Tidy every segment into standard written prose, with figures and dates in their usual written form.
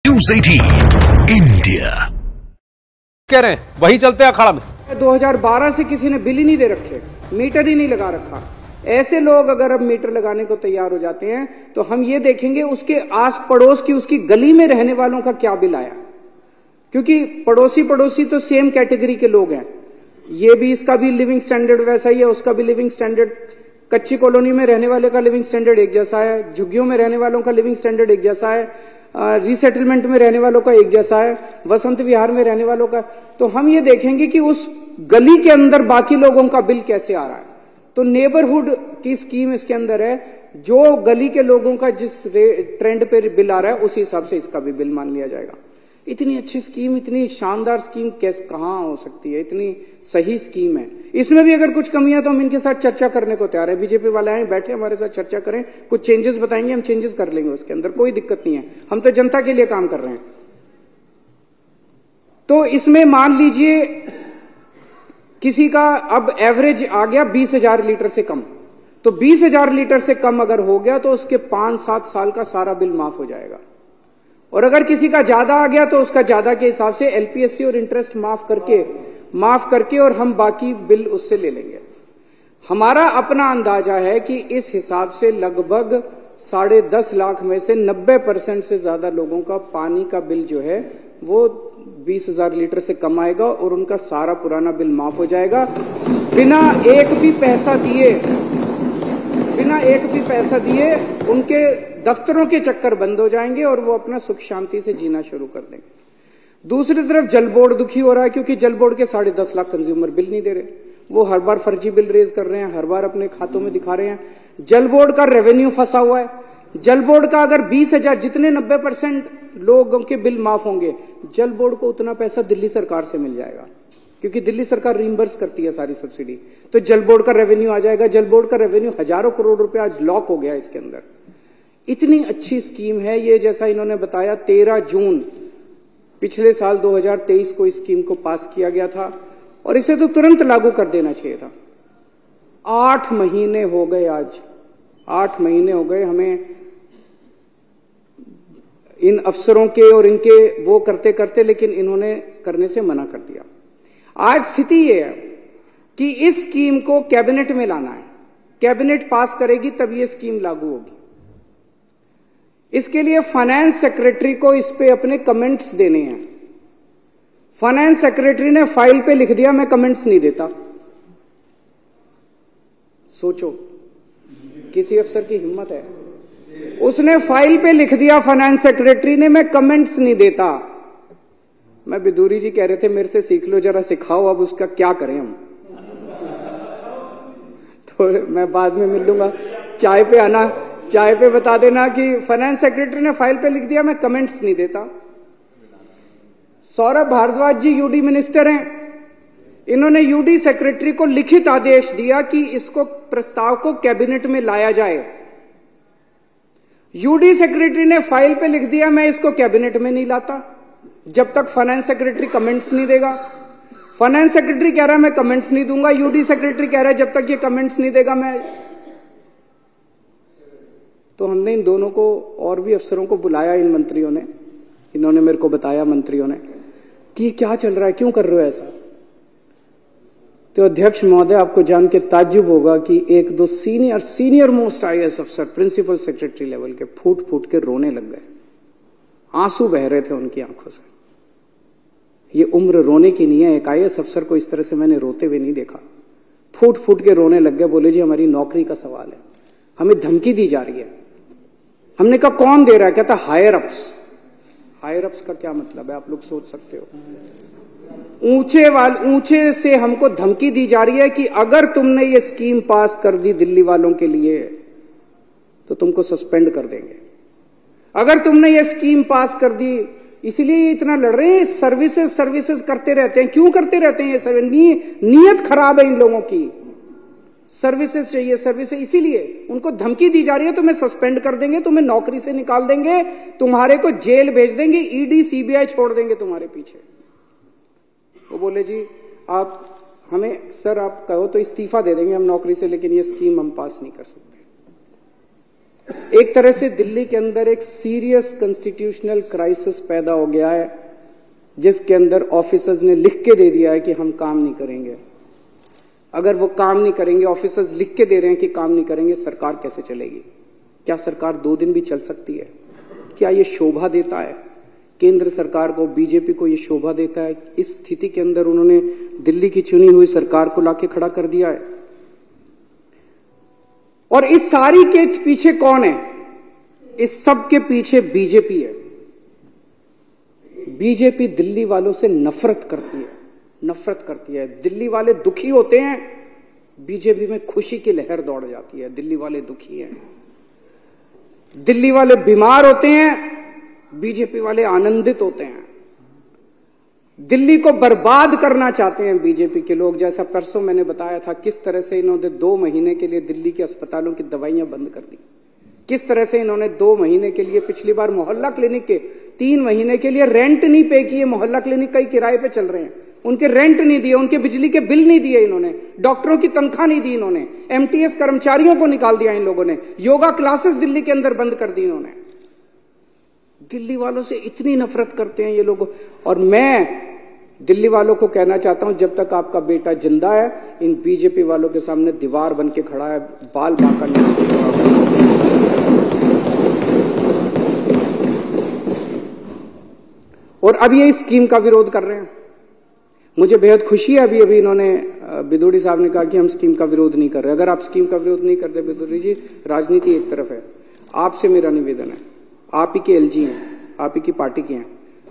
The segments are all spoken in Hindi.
न्यूज़ 18 इंडिया कह रहे हैं वही चलते हैं अखाड़ा में। 2012 से किसी ने बिल ही नहीं दे रखे, मीटर ही नहीं लगा रखा। ऐसे लोग अगर अब मीटर लगाने को तैयार हो जाते हैं तो हम ये देखेंगे उसके आस पड़ोस की, उसकी गली में रहने वालों का क्या बिल आया, क्योंकि पड़ोसी तो सेम कैटेगरी के लोग हैं। ये भी, इसका भी लिविंग स्टैंडर्ड वैसा ही है, उसका भी लिविंग स्टैंडर्ड, कच्ची कॉलोनी में रहने वाले का लिविंग स्टैंडर्ड एक जैसा है, झुग्गियों में रहने वालों का लिविंग स्टैंडर्ड एक जैसा है, रीसेटलमेंट में रहने वालों का एक जैसा है, वसंत विहार में रहने वालों का। तो हम ये देखेंगे कि उस गली के अंदर बाकी लोगों का बिल कैसे आ रहा है। तो नेबरहुड की स्कीम इसके अंदर है, जो गली के लोगों का जिस ट्रेंड पे बिल आ रहा है उसी हिसाब से इसका भी बिल मान लिया जाएगा। इतनी अच्छी स्कीम, इतनी शानदार स्कीम कैसे कहां हो सकती है, इतनी सही स्कीम है। इसमें भी अगर कुछ कमियां तो हम इनके साथ चर्चा करने को तैयार है। बीजेपी वाले आए बैठे हमारे साथ चर्चा करें, कुछ चेंजेस बताएंगे, हम चेंजेस कर लेंगे, उसके अंदर कोई दिक्कत नहीं है। हम तो जनता के लिए काम कर रहे हैं। तो इसमें मान लीजिए किसी का अब एवरेज आ गया 20,000 लीटर से कम, तो 20,000 लीटर से कम अगर हो गया तो उसके 5-7 साल का सारा बिल माफ हो जाएगा। और अगर किसी का ज्यादा आ गया तो उसका ज्यादा के हिसाब से एलपीएससी और इंटरेस्ट माफ करके और हम बाकी बिल उससे ले लेंगे। हमारा अपना अंदाजा है कि इस हिसाब से लगभग 10.5 लाख में से 90% से ज्यादा लोगों का पानी का बिल जो है वो 20,000 लीटर से कम आएगा और उनका सारा पुराना बिल माफ हो जाएगा, बिना एक भी पैसा दिए उनके दफ्तरों के चक्कर बंद हो जाएंगे और वो अपना सुख शांति से जीना शुरू कर देंगे। दूसरी तरफ जल बोर्ड दुखी हो रहा है, क्योंकि जल बोर्ड के 10.5 लाख कंज्यूमर बिल नहीं दे रहे। वो हर बार फर्जी बिल रेज कर रहे हैं, हर बार अपने खातों में दिखा रहे हैं। जल बोर्ड का रेवेन्यू फंसा हुआ है। जल बोर्ड का अगर 20,000, जितने 90% लोगों के बिल माफ होंगे, जल बोर्ड को उतना पैसा दिल्ली सरकार से मिल जाएगा, क्योंकि दिल्ली सरकार रिइंबर्स करती है सारी सब्सिडी। तो जल बोर्ड का रेवेन्यू आ जाएगा। जल बोर्ड का रेवेन्यू हजारों करोड़ रुपए आज लॉक हो गया इसके अंदर। इतनी अच्छी स्कीम है ये। जैसा इन्होंने बताया 13 जून पिछले साल 2023 को इस स्कीम को पास किया गया था और इसे तो तुरंत लागू कर देना चाहिए था। 8 महीने हो गए, आज 8 महीने हो गए हमें इन अफसरों के और इनके वो करते करते, लेकिन इन्होंने करने से मना कर दिया। आज स्थिति ये है कि इस स्कीम को कैबिनेट में लाना है, कैबिनेट पास करेगी तब ये स्कीम लागू होगी। इसके लिए फाइनेंस सेक्रेटरी को इस पे अपने कमेंट्स देने हैं। फाइनेंस सेक्रेटरी ने फाइल पे लिख दिया मैं कमेंट्स नहीं देता। सोचो किसी अफसर की हिम्मत है, उसने फाइल पे लिख दिया फाइनेंस सेक्रेटरी ने मैं कमेंट्स नहीं देता। मैं बिदूरी जी कह रहे थे मेरे से सीख लो, जरा सिखाओ अब उसका क्या करें हम। तो मैं बाद में मिल लूंगा, चाय पे आना, चाय पे बता देना कि फाइनेंस सेक्रेटरी ने फाइल पे लिख दिया मैं कमेंट्स नहीं देता। सौरभ भारद्वाज जी यूडी मिनिस्टर हैं, इन्होंने यूडी सेक्रेटरी को लिखित आदेश दिया कि इसको प्रस्ताव को कैबिनेट में लाया जाए। यूडी सेक्रेटरी ने फाइल पे लिख दिया मैं इसको कैबिनेट में नहीं लाता जब तक फाइनेंस सेक्रेटरी कमेंट्स नहीं देगा। फाइनेंस सेक्रेटरी कह रहा है मैं कमेंट्स नहीं दूंगा, यूडी सेक्रेटरी कह रहा है जब तक ये कमेंट्स नहीं देगा मैं। तो हमने इन दोनों को और भी अफसरों को बुलाया, इन मंत्रियों ने, इन्होंने मेरे को बताया मंत्रियों ने कि क्या चल रहा है, क्यों कर रहे हो ऐसा। तो अध्यक्ष महोदय आपको जान के ताज्जुब होगा कि 1-2 सीनियर मोस्ट आईएएस अफसर प्रिंसिपल सेक्रेटरी लेवल के फूट फूट के रोने लग गए। आंसू बह रहे थे उनकी आंखों से। ये उम्र रोने की नहीं है, एक आईएएस अफसर को इस तरह से मैंने रोते हुए नहीं देखा। फूट फूट के रोने लग गए, बोले जी हमारी नौकरी का सवाल है, हमें धमकी दी जा रही है। हमने कहा कौन दे रहा है? कहता हायर अप्स। हायर अप्स का क्या मतलब है आप लोग सोच सकते हो। ऊंचे से हमको धमकी दी जा रही है कि अगर तुमने ये स्कीम पास कर दी दिल्ली वालों के लिए तो तुमको सस्पेंड कर देंगे। अगर तुमने ये स्कीम पास कर दी, इसलिए इतना लड़ रहे हैं। सर्विसेज करते रहते हैं। क्यों करते रहते हैं ये? नीयत खराब है इन लोगों की। सर्विसेज चाहिए, सर्विसेज, इसीलिए उनको धमकी दी जा रही है तुम्हें सस्पेंड कर देंगे, तुम्हें नौकरी से निकाल देंगे, तुम्हारे को जेल भेज देंगे, ईडी सीबीआई छोड़ देंगे तुम्हारे पीछे। वो बोले जी आप हमें, सर आप कहो तो इस्तीफा दे देंगे हम नौकरी से, लेकिन ये स्कीम हम पास नहीं कर सकते। एक तरह से दिल्ली के अंदर एक सीरियस कॉन्स्टिट्यूशनल क्राइसिस पैदा हो गया है, जिसके अंदर ऑफिसर्स ने लिख के दे दिया है कि हम काम नहीं करेंगे। अगर वो काम नहीं करेंगे, ऑफिसर्स लिख के दे रहे हैं कि काम नहीं करेंगे, सरकार कैसे चलेगी? क्या सरकार 2 दिन भी चल सकती है? क्या ये शोभा देता है केंद्र सरकार को, बीजेपी को? ये शोभा देता है? इस स्थिति के अंदर उन्होंने दिल्ली की चुनी हुई सरकार को लाके खड़ा कर दिया है। और इस सारी के पीछे कौन है? इस सब के पीछे बीजेपी है। बीजेपी दिल्ली वालों से नफरत करती है, नफरत करती है। दिल्ली वाले दुखी होते हैं, बीजेपी में खुशी की लहर दौड़ जाती है। दिल्ली वाले दुखी हैं, दिल्ली वाले बीमार होते हैं, बीजेपी वाले आनंदित होते हैं। दिल्ली को बर्बाद करना चाहते हैं बीजेपी के लोग। जैसा परसों मैंने बताया था, किस तरह से इन्होंने 2 महीने के लिए दिल्ली के अस्पतालों की दवाइयां बंद कर दी, किस तरह से इन्होंने 2 महीने के लिए, पिछली बार मोहल्ला क्लिनिक के 3 महीने के लिए रेंट नहीं पे किए। मोहल्ला क्लिनिक कई किराए पे चल रहे हैं, उनके रेंट नहीं दिए, उनके बिजली के बिल नहीं दिए इन्होंने, डॉक्टरों की तनख्वाह नहीं दी इन्होंने, एमटीएस कर्मचारियों को निकाल दिया इन लोगों ने, योगा क्लासेस दिल्ली के अंदर बंद कर दी इन्होंने। दिल्ली वालों से इतनी नफरत करते हैं ये लोग। और मैं दिल्ली वालों को कहना चाहता हूं, जब तक आपका बेटा जिंदा है, इन बीजेपी वालों के सामने दीवार बन के खड़ा है, बाल बांका नहीं। और अब ये इस स्कीम का विरोध कर रहे हैं। मुझे बेहद खुशी है, अभी इन्होंने बिदुड़ी साहब ने कहा कि हम स्कीम का विरोध नहीं कर रहे। अगर आप स्कीम का विरोध नहीं करते बिदुड़ी जी, राजनीति एक तरफ है। आपसे मेरा निवेदन है, आप ही के एलजी हैं, आप ही की पार्टी के हैं,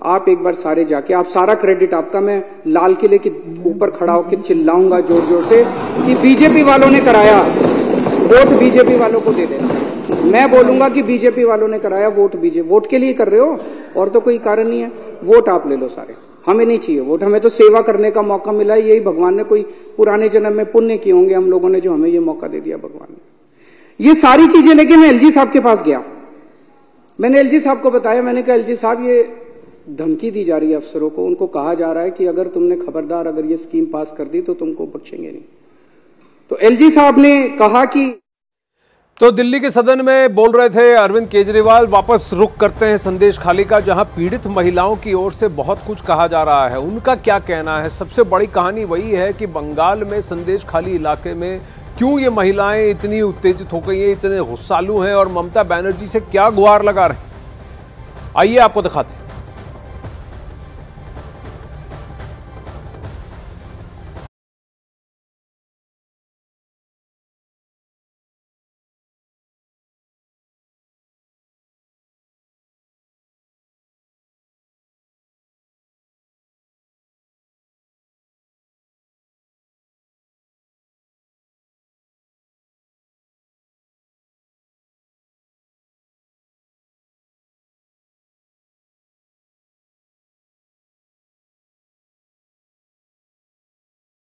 आप एक बार सारे जाके, आप सारा क्रेडिट आपका, मैं लाल किले के ऊपर खड़ा होकर चिल्लाऊंगा जोर जोर से कि बीजेपी वालों ने कराया, वोट बीजेपी वालों को दे देना। मैं बोलूंगा कि बीजेपी वालों ने कराया, वोट बीजेपी, वोट के लिए कर रहे हो और तो कोई कारण नहीं है। वोट आप ले लो सारे, हमें नहीं चाहिए वोट, हमें तो सेवा करने का मौका मिला है। यही भगवान ने कोई पुराने जन्म में पुण्य किए होंगे हम लोगों ने, जो हमें ये मौका दे दिया भगवान ने। ये सारी चीजें लेके मैं एलजी साहब के पास गया। मैंने एलजी साहब को बताया, मैंने कहा एलजी साहब ये धमकी दी जा रही है अफसरों को, उनको कहा जा रहा है कि अगर तुमने खबरदार अगर ये स्कीम पास कर दी तो तुमको बख्शेंगे नहीं। तो एलजी साहब ने कहा कि तो दिल्ली के सदन में बोल रहे थे अरविंद केजरीवाल। वापस रुख करते हैं संदेश खाली का, जहां पीड़ित महिलाओं की ओर से बहुत कुछ कहा जा रहा है। उनका क्या कहना है? सबसे बड़ी कहानी वही है कि बंगाल में संदेश खाली इलाके में क्यों ये महिलाएं इतनी उत्तेजित हो गई हैं, इतने गुस्सालू हैं और ममता बनर्जी से क्या गुहार लगा रहे हैं। आइए आपको दिखाते हैं।